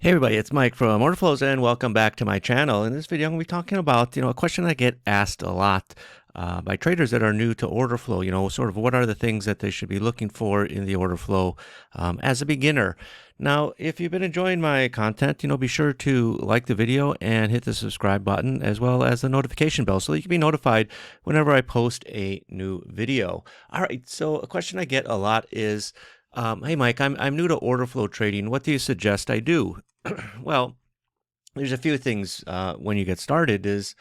Hey everybody, it's Mike from Orderflows and welcome back to my channel. In this video, I'm going to be talking about, a question I get asked a lot by traders that are new to order flow. Sort of what are the things that they should be looking for in the order flow as a beginner. Now, if you've been enjoying my content, be sure to like the video and hit the subscribe button as well as the notification bell so that you can be notified whenever I post a new video. All right, so a question I get a lot is, hey Mike, I'm new to order flow trading. What do you suggest I do? Well, there's a few things when you get started is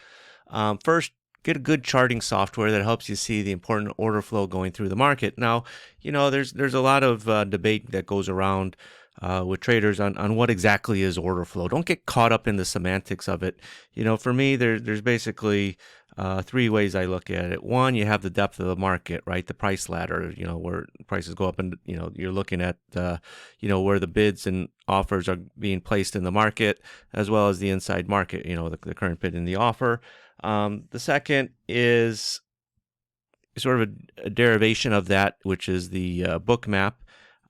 first, get a good charting software that helps you see the important order flow going through the market. Now, there's a lot of debate that goes around with traders on what exactly is order flow. Don't get caught up in the semantics of it. For me, there's basically three ways I look at it. One, you have the depth of the market, right? The price ladder, where prices go up and, you're looking at, where the bids and offers are being placed in the market, as well as the inside market, the current bid and the offer. The second is sort of a derivation of that, which is the book map.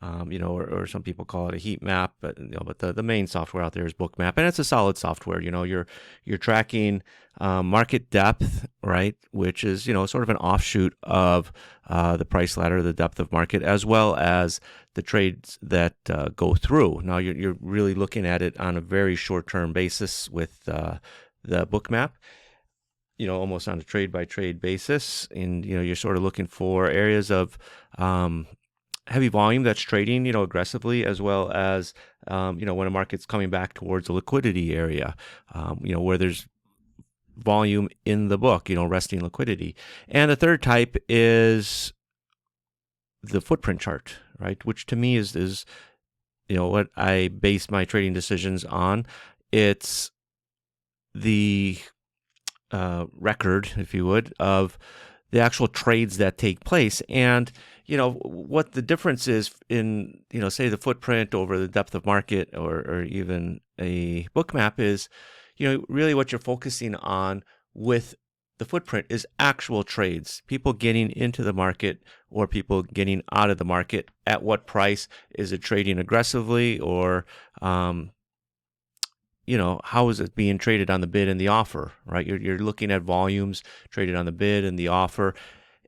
Or some people call it a heat map, but the main software out there is book map, and it's a solid software. You're tracking market depth, right, which is sort of an offshoot of the price ladder, the depth of market, as well as the trades that go through. Now you're really looking at it on a very short-term basis with the book map. Almost on a trade-by-trade basis, and you're sort of looking for areas of heavy volume that's trading, aggressively, as well as, when a market's coming back towards a liquidity area, where there's volume in the book, resting liquidity. And the third type is the footprint chart, right? Which to me is what I base my trading decisions on. It's the record, if you would, of the actual trades that take place. And what the difference is in, say the footprint over the depth of market or even a book map is, really what you're focusing on with the footprint is actual trades, people getting into the market or people getting out of the market. At what price is it trading aggressively, or how is it being traded on the bid and the offer, right? You're looking at volumes traded on the bid and the offer.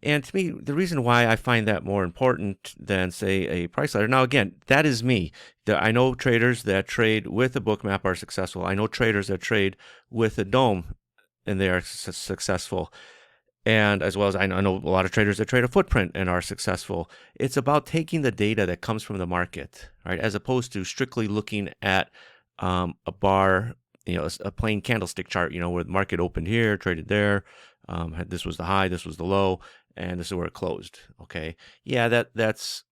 And to me, the reason why I find that more important than, say, a price ladder. Now, again, that is me. I know traders that trade with a book map are successful. I know traders that trade with a dome and they are successful. And as well as I know a lot of traders that trade a footprint and are successful. It's about taking the data that comes from the market, right, as opposed to strictly looking at a bar, a plain candlestick chart, where the market opened here, traded there, this was the high, this was the low, and this is where it closed. Okay, yeah, that's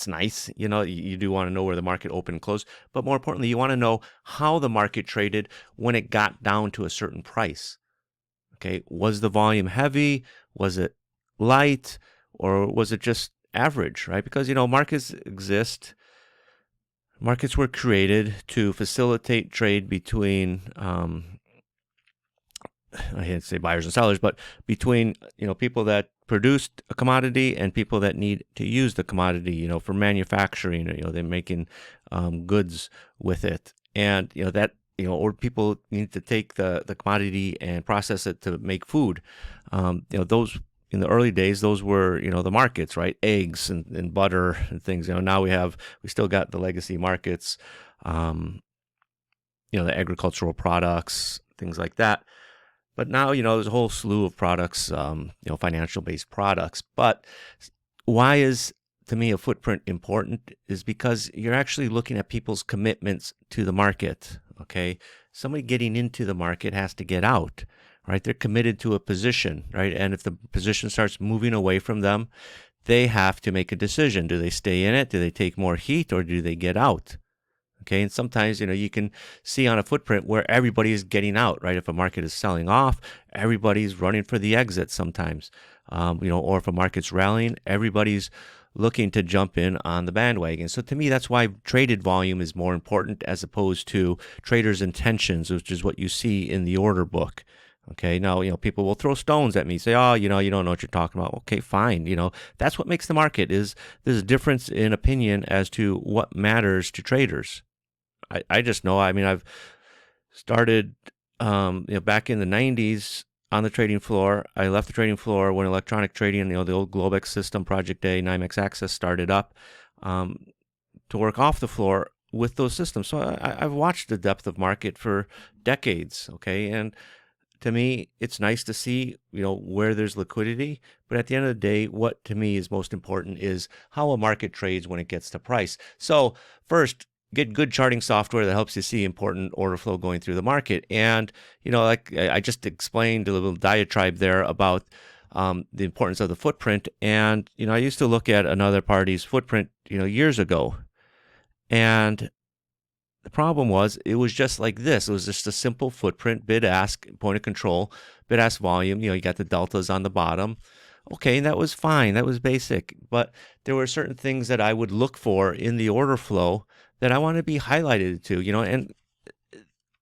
nice. You do want to know where the market opened and closed, but more importantly, you want to know how the market traded when it got down to a certain price. Okay, was the volume heavy? Was it light? Or was it just average, right? Because, markets exist. Markets were created to facilitate trade between, I hate to say buyers and sellers, but between, people that produced a commodity and people that need to use the commodity, for manufacturing, they're making goods with it. And, or people need to take the commodity and process it to make food. Those in the early days, those were, the markets, right? Eggs and butter and things. Now we still got the legacy markets, the agricultural products, things like that. But now, there's a whole slew of products, financial-based products. But why is, to me, a footprint important is because you're actually looking at people's commitments to the market, okay? Somebody getting into the market has to get out, right? They're committed to a position, right? And if the position starts moving away from them, they have to make a decision. Do they stay in it? Do they take more heat, or do they get out? Okay, and sometimes, you can see on a footprint where everybody is getting out, right? If a market is selling off, everybody's running for the exit sometimes, or if a market's rallying, everybody's looking to jump in on the bandwagon. So to me, that's why traded volume is more important as opposed to traders' intentions, which is what you see in the order book. Okay, now, people will throw stones at me, say, oh, you don't know what you're talking about. Okay, fine. That's what makes the market is there's a difference in opinion as to what matters to traders. I just know, I've started, back in the 90s on the trading floor. I left the trading floor when electronic trading, the old Globex system, Project A, NYMEX Access started up, to work off the floor with those systems. So I've watched the depth of market for decades, okay? And to me, it's nice to see, where there's liquidity. But at the end of the day, what to me is most important is how a market trades when it gets to price. So first, get good charting software that helps you see important order flow going through the market. And, like I just explained a little diatribe there about the importance of the footprint. And, I used to look at another party's footprint, years ago. And the problem was it was just like this. It was just a simple footprint, bid-ask, point of control, bid-ask volume. You got the deltas on the bottom. Okay, that was fine. That was basic. But there were certain things that I would look for in the order flow that I want to be highlighted to, and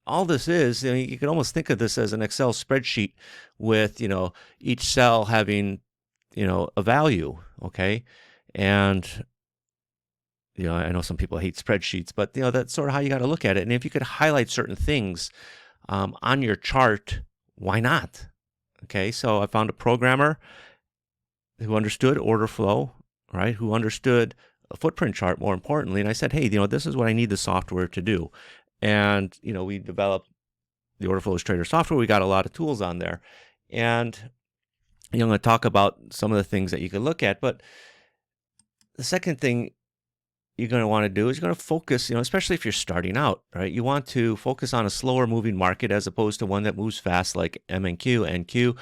all this is, you can almost think of this as an Excel spreadsheet with, each cell having, a value, okay? And I know some people hate spreadsheets, but that's sort of how you got to look at it. And if you could highlight certain things on your chart, why not? Okay, so I found a programmer who understood order flow, right? Who understood a footprint chart, more importantly. And I said, hey, this is what I need the software to do. And we developed the Orderflows Trader software. We got a lot of tools on there, and I'm going to talk about some of the things that you can look at. But the second thing you're going to want to do is you're going to focus, especially if you're starting out, right? You want to focus on a slower moving market as opposed to one that moves fast like MNQ, NQ,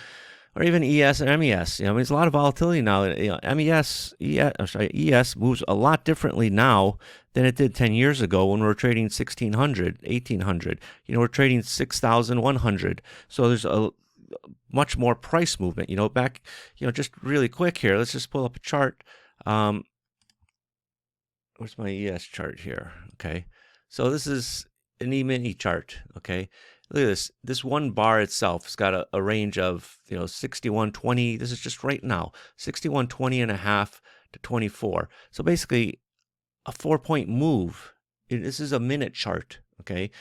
or even ES and MES. There's a lot of volatility now. ES moves a lot differently now than it did 10 years ago when we were trading 1600, 1800. We're trading 6100. So there's a much more price movement. Back, just really quick here. Let's just pull up a chart. Where's my ES chart here? Okay, so this is an E-mini chart. Okay, look at this. This one bar itself has got a range of 6120. This is just right now 6120 and a half to 24. So basically, a 4-point move. This is a minute chart. Okay,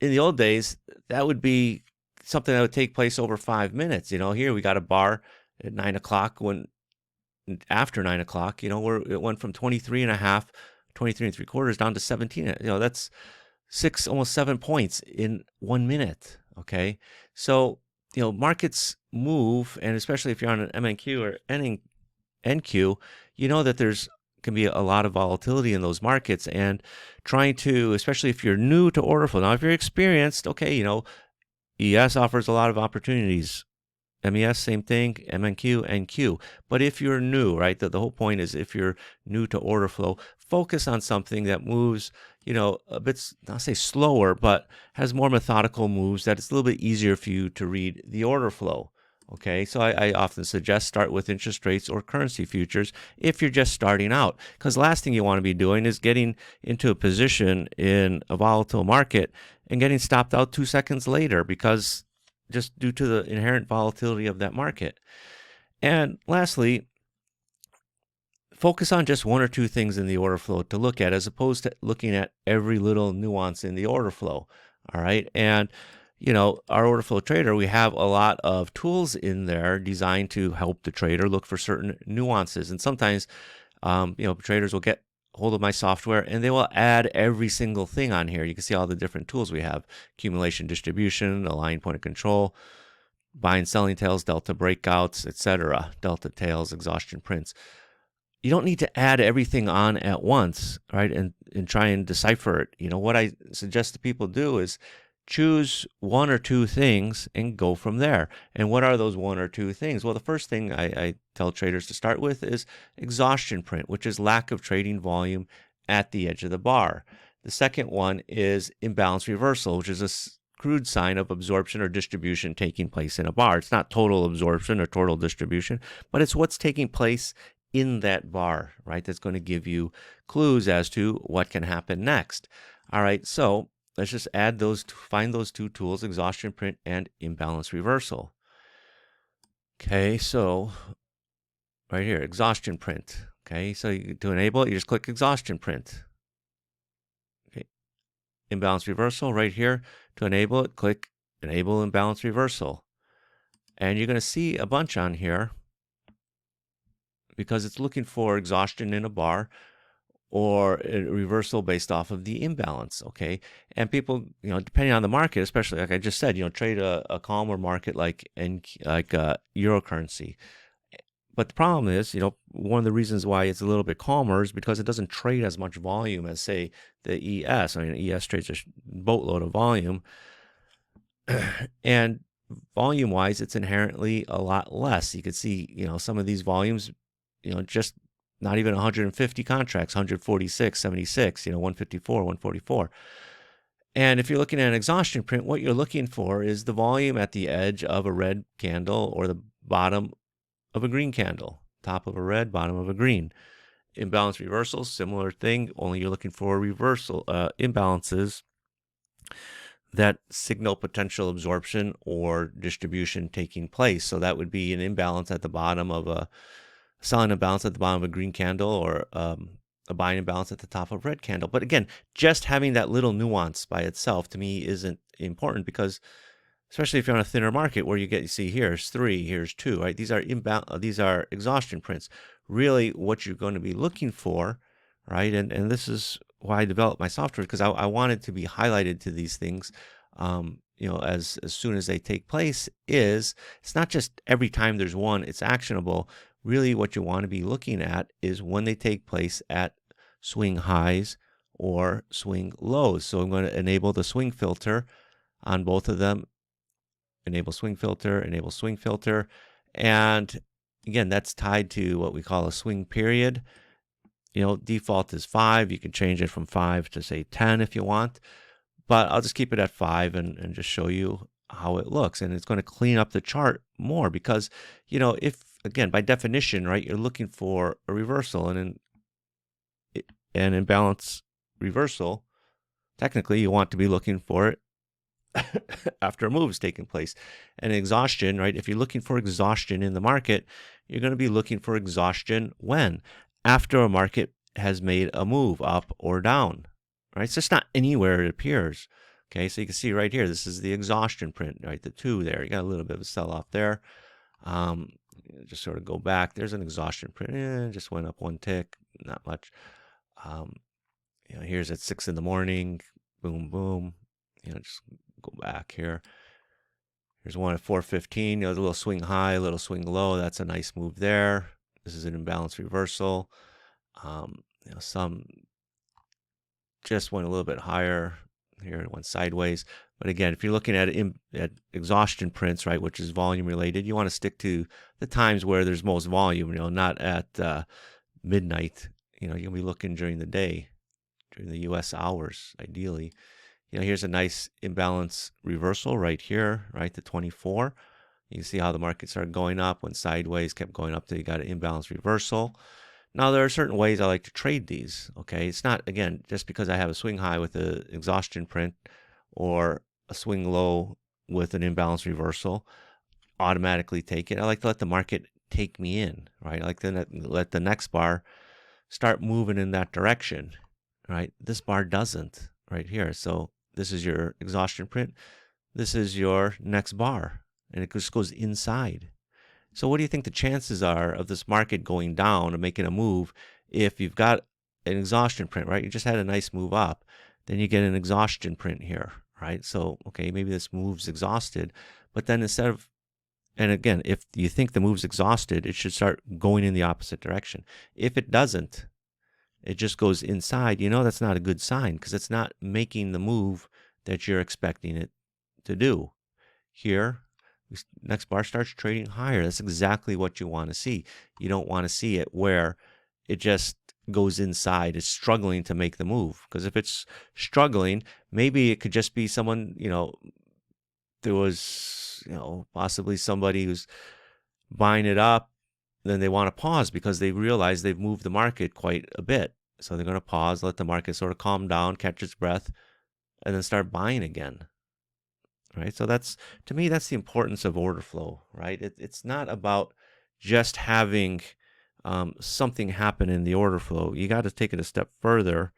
in the old days, that would be something that would take place over 5 minutes. Here we got a bar at 9 o'clock when. After 9 o'clock, it went from 23 and a half, 23 and 3/4 down to 17. That's almost 7 points in 1 minute. Okay. So, markets move, and especially if you're on an MNQ or NQ, that there's can be a lot of volatility in those markets, and trying to, especially if you're new to order flow. Now, if you're experienced, okay, ES offers a lot of opportunities. MES, same thing, MNQ, NQ. But if you're new, right, the whole point is if you're new to order flow, focus on something that moves, a bit, I'll say slower, but has more methodical moves that it's a little bit easier for you to read the order flow. Okay, so I often suggest start with interest rates or currency futures if you're just starting out, because the last thing you want to be doing is getting into a position in a volatile market and getting stopped out 2 seconds later because just due to the inherent volatility of that market. And lastly, focus on just one or two things in the order flow to look at, as opposed to looking at every little nuance in the order flow. All right. And, our order flow trader, we have a lot of tools in there designed to help the trader look for certain nuances. And sometimes, traders will get hold of my software and they will add every single thing on here. You can see all the different tools we have: accumulation, distribution, align, point of control, buying, selling tails, delta breakouts, etc., delta tails, exhaustion prints. You don't need to add everything on at once, right? And try and decipher it. What I suggest that people do is choose one or two things and go from there. And what are those one or two things? Well, the first thing I tell traders to start with is exhaustion print, which is lack of trading volume at the edge of the bar. The second one is imbalance reversal, which is a crude sign of absorption or distribution taking place in a bar. It's not total absorption or total distribution, but it's what's taking place in that bar, right? That's going to give you clues as to what can happen next. All right, so let's just add those, find those two tools, Exhaustion Print and Imbalance Reversal. Okay, so right here, Exhaustion Print. Okay, so to enable it, you just click Exhaustion Print. Okay, Imbalance Reversal right here. To enable it, click Enable Imbalance Reversal. And you're going to see a bunch on here because it's looking for exhaustion in a bar or a reversal based off of the imbalance, okay? And people, depending on the market, especially like I just said, trade a calmer market like euro currency. But the problem is, one of the reasons why it's a little bit calmer is because it doesn't trade as much volume as, say, the ES. I mean, ES trades a boatload of volume. And volume-wise, it's inherently a lot less. You could see, some of these volumes, just not even 150 contracts, 146, 76, 154, 144. And if you're looking at an exhaustion print, what you're looking for is the volume at the edge of a red candle or the bottom of a green candle, top of a red, bottom of a green. Imbalance reversals, similar thing, only you're looking for reversal imbalances that signal potential absorption or distribution taking place. So that would be an imbalance at the bottom of a selling imbalance at the bottom of a green candle, or a buying imbalance at the top of a red candle. But again, just having that little nuance by itself to me isn't important, because especially if you're on a thinner market where you see here's 3, here's 2, right? These are exhaustion prints. Really what you're going to be looking for, right? And this is why I developed my software, because I wanted to be highlighted to these things, as soon as they take place. It's not just every time there's one, it's actionable. Really what you want to be looking at is when they take place at swing highs or swing lows. So I'm going to enable the swing filter on both of them. Enable swing filter, enable swing filter. And again, that's tied to what we call a swing period. Default is 5. You can change it from 5 to, say, 10 if you want. But I'll just keep it at 5 and just show you how it looks. And it's going to clean up the chart more, because, if, again, by definition, right, you're looking for a reversal and an imbalance reversal, technically you want to be looking for it after a move is taking place. And exhaustion, right, if you're looking for exhaustion in the market, you're going to be looking for exhaustion when? After a market has made a move up or down, right? So it's not anywhere it appears. Okay, so you can see right here, this is the exhaustion print, right? The 2 there. You got a little bit of a sell-off there. Just sort of go back. There's an exhaustion print. Just went up 1 tick, not much. Here's at 6 in the morning. Boom, boom. Just go back here. Here's one at 4:15. A little swing high, a little swing low. That's a nice move there. This is an imbalance reversal. Some just went a little bit higher. Here it went sideways. But again, if you're looking at exhaustion prints, right, which is volume related, you want to stick to the times where there's most volume, not at midnight. You'll be looking during the day, during the US hours, ideally. Here's a nice imbalance reversal right here, right, the 24. You can see how the market started going up, went sideways, kept going up till you got an imbalance reversal. Now, there are certain ways I like to trade these, okay? It's not, again, just because I have a swing high with an exhaustion print or a swing low with an imbalance reversal, automatically take it. I like to let the market take me in, right? I like to let the next bar start moving in that direction, right? This bar doesn't right here. So this is your exhaustion print. This is your next bar, and it just goes inside. So what do you think the chances are of this market going down and making a move if you've got an exhaustion print, right? You just had a nice move up. Then you get an exhaustion print here, right? So, okay, maybe this move's exhausted. But then instead of, and again, if you think the move's exhausted, it should start going in the opposite direction. If it doesn't, it just goes inside, that's not a good sign, because it's not making the move that you're expecting it to do. Here, next bar starts trading higher. That's exactly what you want to see. You don't want to see it where it just goes inside. It's struggling to make the move, because if it's struggling, maybe it could just be someone, there was, possibly somebody who's buying it up. Then they want to pause because they realize they've moved the market quite a bit. So they're going to pause, let the market sort of calm down, catch its breath, and then start buying again, right? So that's, to me, that's the importance of order flow, right? It's not about just having something happen in the order flow. You got to take it a step further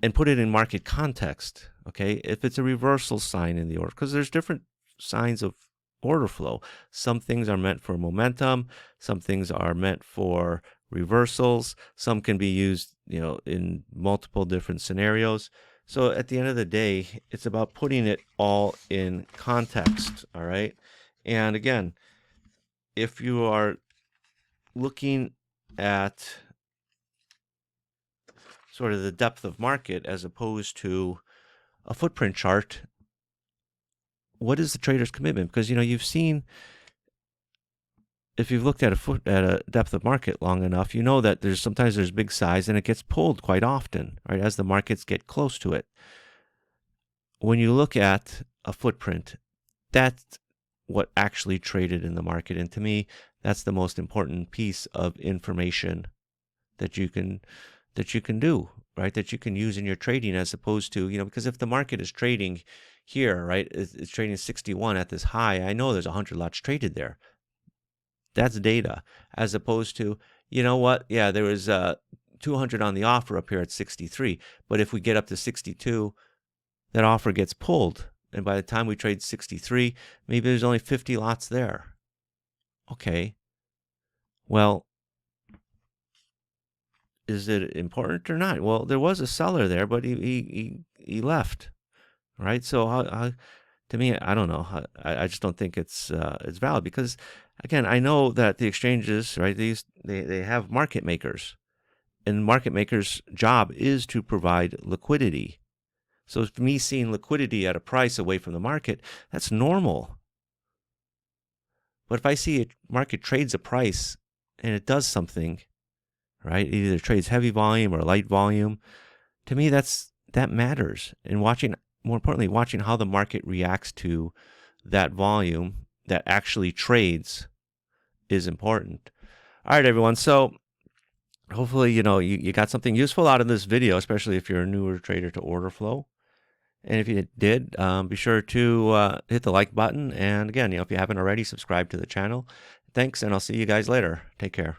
and put it in market context, okay? If it's a reversal sign in the order, because there's different signs of order flow. Some things are meant for momentum, some things are meant for reversals, some can be used, in multiple different scenarios. So at the end of the day, it's about putting it all in context, all right? And again, if you are looking at sort of the depth of market as opposed to a footprint chart, what is the trader's commitment? Because you've seen, if you've looked at a depth of market long enough, you know that sometimes there's big size and it gets pulled quite often, right, as the markets get close to it. When you look at a footprint, that's what actually traded in the market, and to me, that's the most important piece of information that you can do, right? That you can use in your trading, as opposed to, because if the market is trading here, right, it's trading 61 at this high, I know there's 100 lots traded there. That's data, as opposed to, you know what? Yeah, there was 200 on the offer up here at 63, but if we get up to 62, that offer gets pulled, and by the time we trade 63, maybe there's only 50 lots there. Okay, well, is it important or not? Well, there was a seller there, but he left, right? So to me, I don't know. I just don't think it's valid, because again, I know that the exchanges, right? They have market makers, and market makers' job is to provide liquidity. So for me, seeing liquidity at a price away from the market, that's normal. But if I see a market trades a price and it does something, right? It either trades heavy volume or light volume. To me, that matters. And more importantly, watching how the market reacts to that volume that actually trades is important. All right, everyone. So hopefully, you got something useful out of this video, especially if you're a newer trader to order flow. And if you did, be sure to hit the like button. And again, if you haven't already, subscribe to the channel. Thanks, and I'll see you guys later. Take care.